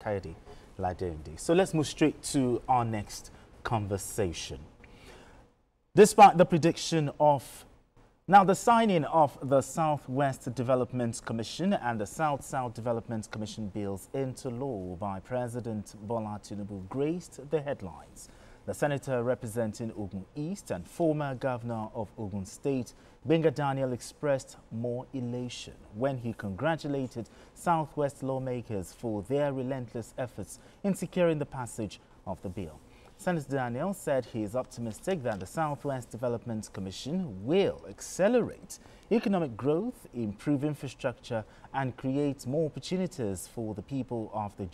Kaidi Ladendi. So let's move straight to our next conversation. Despite the prediction of the signing of the Southwest Development Commission and the South-South Development Commission bills into law by President Bola Tinubu graced the headlines. The senator representing Ogun East and former Governor of Ogun State, Gbenga Daniel, expressed more elation when he congratulated Southwest lawmakers for their relentless efforts in securing the passage of the bill. Senator Daniel said he is optimistic that the Southwest Development Commission will accelerate economic growth, improve infrastructure, and create more opportunities for the people of the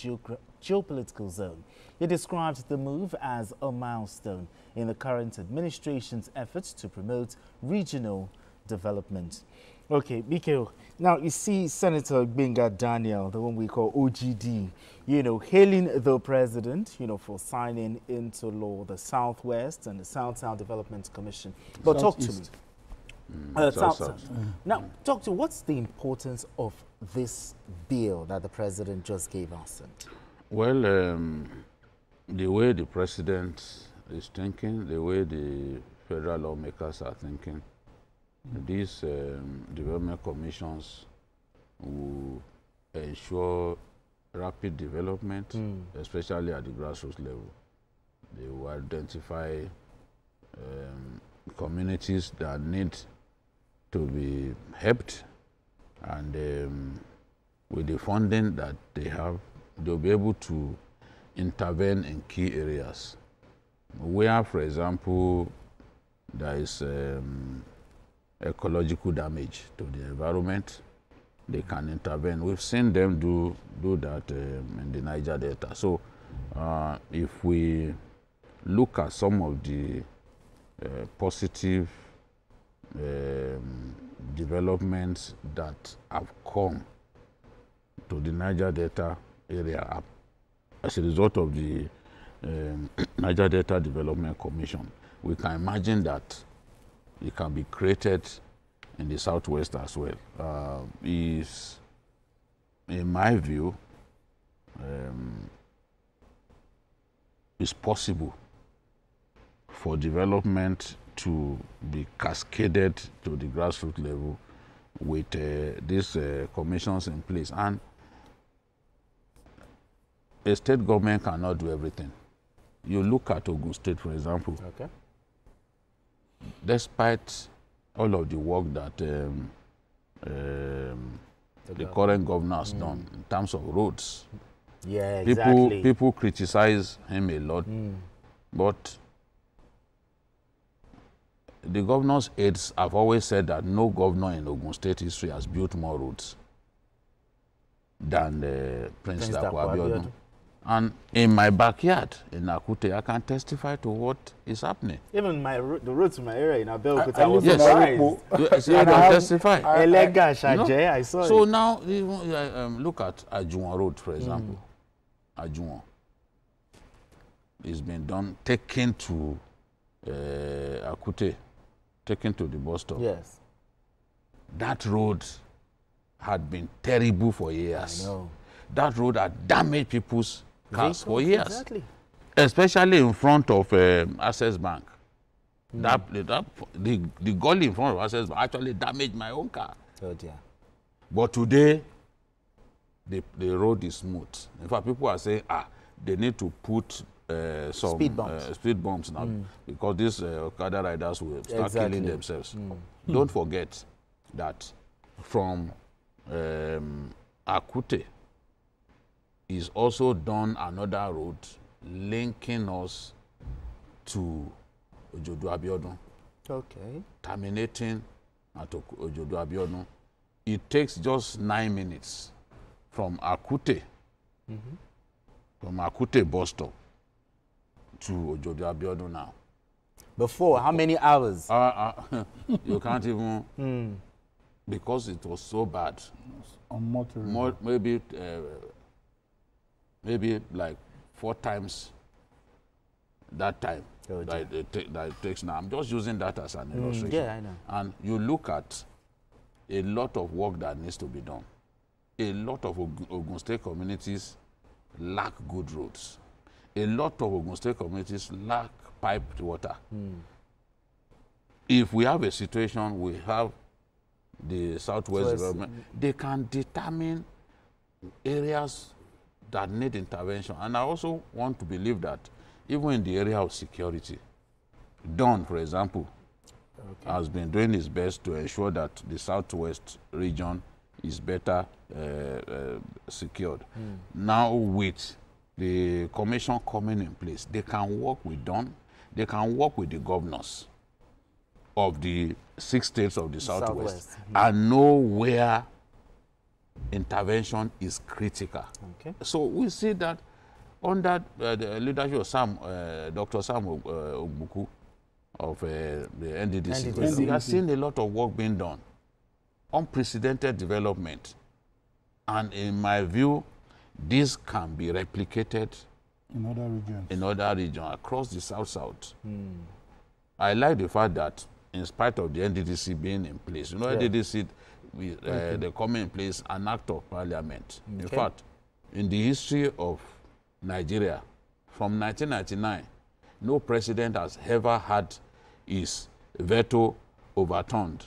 geopolitical zone. He described the move as a milestone in the current administration's efforts to promote regional development. Okay, Mikhail, now you see Senator Gbenga Daniel, the one we call OGD, hailing the president, for signing into law the Southwest and the South-South Development Commission. But talk to me. South. Now, talk to what's the importance of this bill that the president just gave us? Well, the way the president is thinking, the way the federal lawmakers are thinking, these development commissions will ensure rapid development, especially at the grassroots level. They will identify communities that need to be helped, and with the funding that they have, they'll be able to intervene in key areas where, for example, there is ecological damage to the environment. They can intervene. We've seen them do that in the Niger Delta. So if we look at some of the positive developments that have come to the Niger Delta area as a result of the Niger Delta Development Commission, we can imagine that it can be created in the Southwest as well. Is, in my view, it's possible for development to be cascaded to the grassroots level with these commissions in place. And a state government cannot do everything. You look at Ogun State, for example. Okay. Despite all of the work that the current governor has done in terms of roads, yeah, exactly. People criticize him a lot, but the governor's aides have always said that no governor in Ogun State history has built more roads than Prince Dapo Abiodun. And in my backyard in Akute, I can testify to what is happening. Even the road to my area in Abeokuta, I was surprised. I can testify. I saw it. So now, look at Ajuwon Road, for example. Ajuwon. It's been done, taken to Akute, taken to the bus stop. Yes. That road had been terrible for years. I know. That road had damaged people's cars for years. Exactly. Especially in front of Access Bank. The gully in front of Access Bank actually damaged my own car. Oh dear. But today, the road is smooth. In fact, people are saying, they need to put some speed bumps now because these Okada riders will start killing themselves. Don't forget that from Akute is also done another road linking us to Ojodo Abiodun. Okay. Terminating at Ojodo Abiodun. It takes just 9 minutes from Akute, from Akute bus stop to Ojodo Abiodun now. Before, how many hours? You can't even, because it was so bad. Maybe like 4 times that time that it takes now. I'm just using that as an illustration. Yeah, I know. And you look at a lot of work that needs to be done. A lot of Ogun State communities lack good roads. A lot of Ogun State communities lack piped water. If we have a situation, we have the Southwest development, they can determine areas that need intervention. And I also want to believe that even in the area of security, Dawn, for example, has been doing his best to ensure that the Southwest region is better secured. Now with the commission coming in place, they can work with Dawn, they can work with the governors of the 6 states of the Southwest. And know where intervention is critical. So we see that under the leadership of Dr. Sam Ogbuku of the NDDC, we have seen a lot of work being done, unprecedented development. And in my view, this can be replicated in other regions across the South-South. I like the fact that in spite of the NDDC being in place, you know, NDDC, they come in place an act of parliament. In fact, in the history of Nigeria, from 1999, no president has ever had his veto overturned.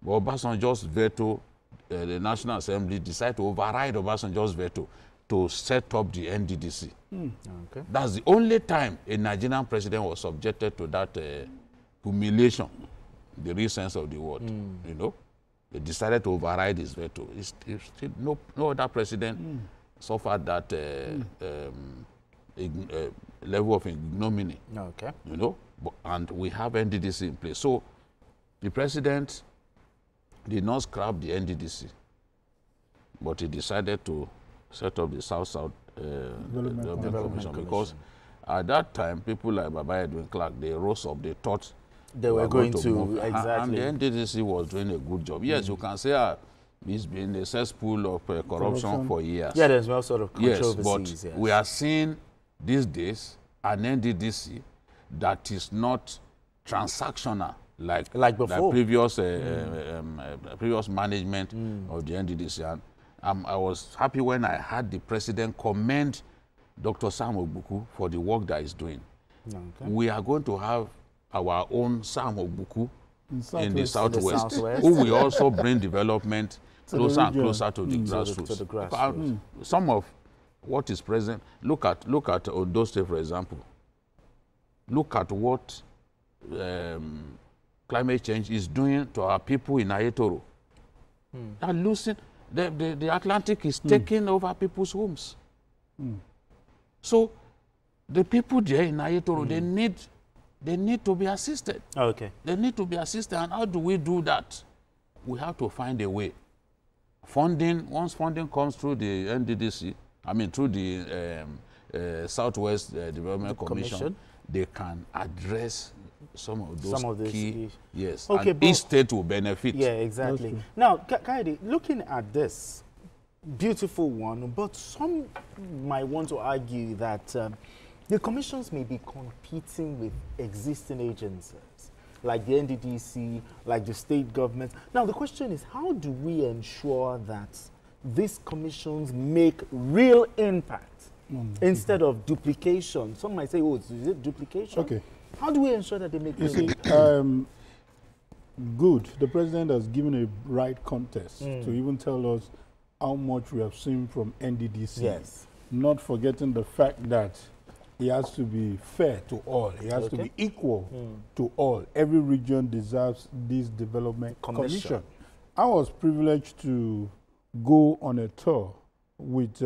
But Obasanjo's veto, the National Assembly decided to override Obasanjo's veto to set up the NDDC. That's the only time a Nigerian president was subjected to that humiliation, the real sense of the word. You know, they decided to override his veto. No other president suffered that level of ignominy. You know, and we have NDDC in place. So the president did not scrap the NDDC, but he decided to set up the South-South Development Commission, because at that time, people like Baba Edwin Clark, they rose up, they thought they were going to and the NDDC was doing a good job. Yes, you can say it's been a cesspool of corruption for years. Yeah, there's well sort of Yes, controversies. but we are seeing these days an NDDC that is not transactional like before, like previous previous management of the NDDC. And I was happy when I heard the president commend Dr. Sam Ogbuku for the work that he's doing. We are going to have our own Sam Ogbuku in the Southwest, who will also bring development closer and closer to the grassroots. Some of what is present, look at Ondo State, for example. Look at what climate change is doing to our people in Ayetoro. They're losing, the Atlantic is taking over people's homes. So the people there in Ayetoro, they need to be assisted. They need to be assisted. And how do we do that? We have to find a way. Funding, once funding comes through the NDDC, I mean through the Southwest Development Commission, they can address some of those key, yes, and each state will benefit. Yeah, exactly. Now, Kaide, looking at this beautiful one, but some might want to argue that the commissions may be competing with existing agencies, like the NDDC, like the state government. Now, the question is, how do we ensure that these commissions make real impact instead of duplication? Some might say, oh, is it duplication? How do we ensure that they make real impact? Good. The president has given a right context to even tell us how much we have seen from NDDC. Yes. Not forgetting the fact that he has to be fair to all. He has to be equal to all. Every region deserves this development commission. I was privileged to go on a tour with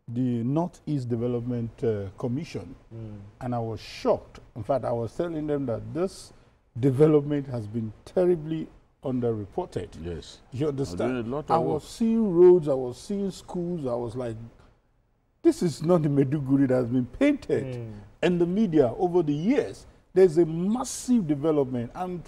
the Northeast Development Commission, and I was shocked. In fact, I was telling them that this development has been terribly underreported. Yes. You understand? I was seeing roads, I was seeing schools, I was like, this is not the Meduguri that has been painted. And the media over the years, there's a massive development. And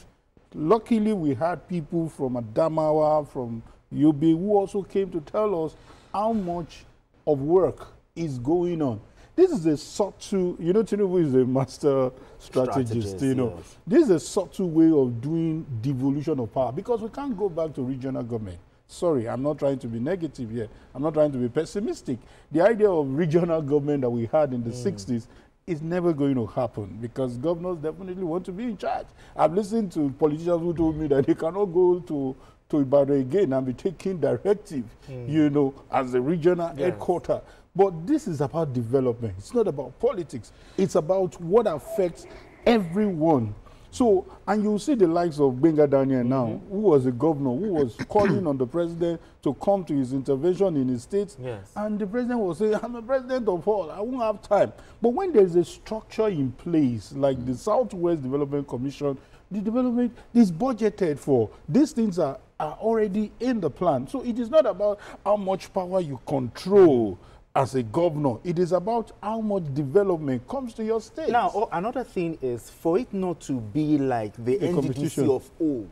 luckily we had people from Adamawa, from Yobe, who also came to tell us how much of work is going on. This is a subtle, you know, Tinubu is a master strategist, you know. Yes. This is a subtle way of doing devolution of power, because we can't go back to regional government. Sorry, I'm not trying to be negative here. I'm not trying to be pessimistic. The idea of regional government that we had in the 60s is never going to happen because governors definitely want to be in charge. I've listened to politicians who told me that they cannot go to Ibadan again and be taking directive, you know, as the regional headquarter. But this is about development. It's not about politics. It's about what affects everyone. So, and you see the likes of Gbenga Daniel now, who was a governor, who was calling on the president to come to his intervention in his state. Yes. And the president was saying, I'm a president of all, I won't have time. But when there's a structure in place, like the Southwest Development Commission, the development is budgeted for. These things are already in the plan. So it is not about how much power you control as a governor. It is about how much development comes to your state. Now, another thing is for it not to be like the NDDC of old,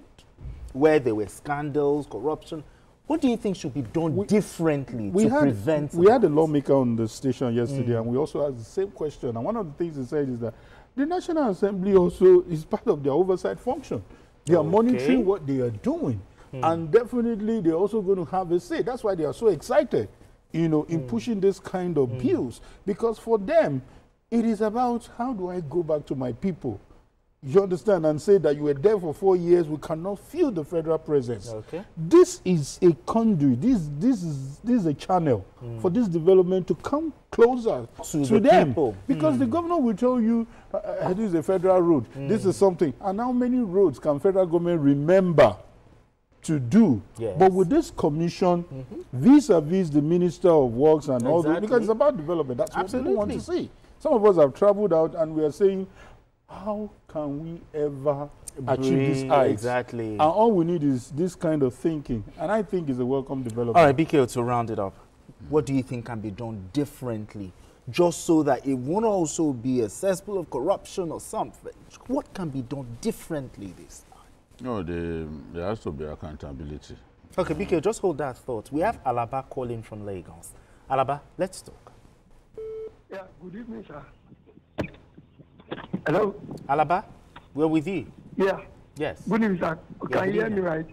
where there were scandals, corruption. What do you think should be done differently to prevent We had a lawmaker on the station yesterday, and we also asked the same question. And one of the things he said is that the National Assembly also is part of their oversight function. They are monitoring what they are doing. And definitely they're also going to have a say. That's why they are so excited, you know, in pushing this kind of bills. Because for them, it is about how do I go back to my people? You understand? And say that you were there for 4 years, we cannot feel the federal presence. Okay. This is a conduit. This is a channel for this development to come closer to them. People. Because the governor will tell you, this is a federal road, this is something. And how many roads can federal government remember to do? Yes. But with this commission, vis-a-vis the Minister of Works and all that, because it's about development. That's what people want to see. Some of us have traveled out and we are saying, how can we ever achieve this height? Exactly. And all we need is this kind of thinking. And I think it's a welcome development. All right, BK, to round it up, what do you think can be done differently? Just so that it won't also be a cesspool of corruption or something. What can be done differently this time? No, there has to be accountability. Okay, BK, just hold that thought. We have Alaba calling from Lagos. Alaba, let's talk. Yeah, good evening, sir. Hello? Alaba, we're with you. Yeah. Yes. Good evening, sir. Can you hear me right?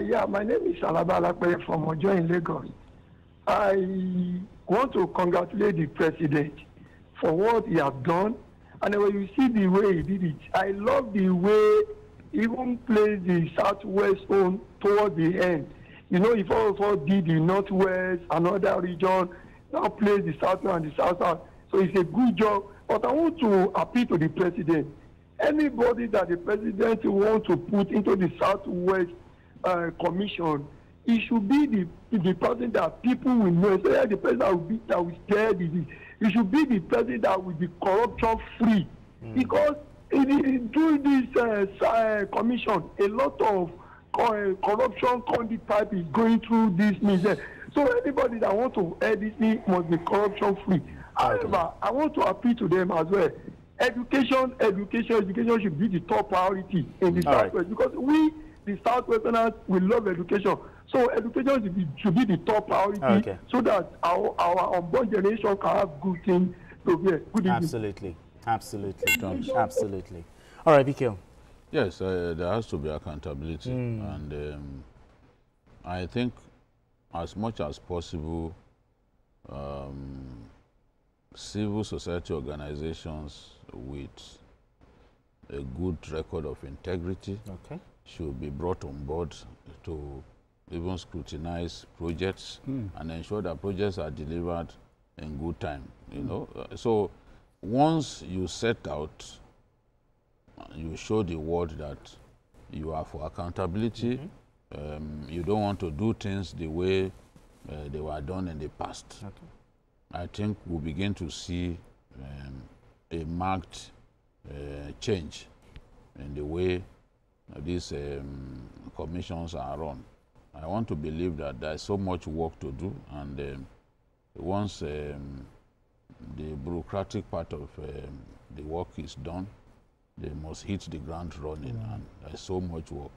Yeah, my name is Alaba Alakwe from Ojo in Lagos. I want to congratulate the president for what he has done. And when you see the way he did it, I love the way he even placed the Southwest on toward the end. You know, if all of us did the Northwest, another region, now place the Southwest and the South. So it's a good job. But I want to appeal to the president. Anybody that the president wants to put into the Southwest Commission, it should be the person that people will know. So the president that will spare disease. It should be the president that will be corruption free. Because during this commission, a lot of corruption conduit type is going through this means. So anybody that wants to add this thing must be corruption free. However, I want to appeal to them as well. Education should be the top priority in the Southwest because we, the Southwesterners, we love education. So education should be the top priority so that our unborn generation can have good things to hear. Good evening. Absolutely. All right, BK. Yes, there has to be accountability. And I think as much as possible, civil society organizations with a good record of integrity should be brought on board to even scrutinize projects and ensure that projects are delivered in good time. You know, so once you set out, you show the world that you are for accountability. You don't want to do things the way they were done in the past. I think we'll begin to see a marked change in the way these commissions are run. I want to believe that there's so much work to do, and once the bureaucratic part of the work is done, they must hit the ground running, and there's so much work.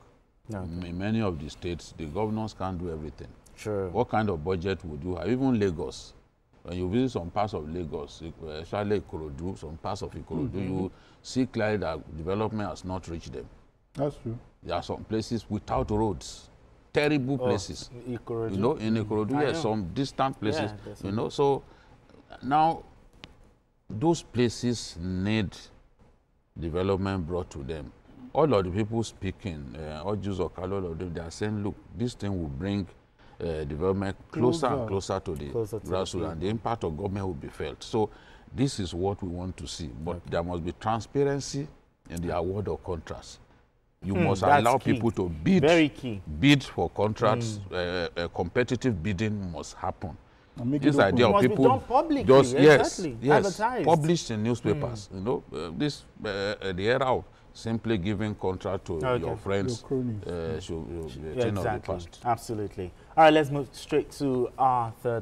In many of the states, the governors can't do everything. Sure. What kind of budget would you have? Even Lagos. When you visit some parts of Lagos, especially Ikorodu, some parts of Ikorodu, you see clearly that development has not reached them. That's true. There are some places without roads, terrible places. Ikorodu. You know, in Ikorodu, yes, some distant places. Yeah, you know, so now those places need development brought to them. All of the people speaking, all Jews or all of them, they are saying, look, this thing will bring development closer and closer to the grassroots, and the impact of government will be felt. So this is what we want to see. But there must be transparency in the award of contracts. You must allow people to bid. Very key. Bid for contracts. Competitive bidding must happen. This idea of people just published in newspapers. You know, the era of simply giving contract to your friends should be a thing of the past. Absolutely. All right, let's move straight to our third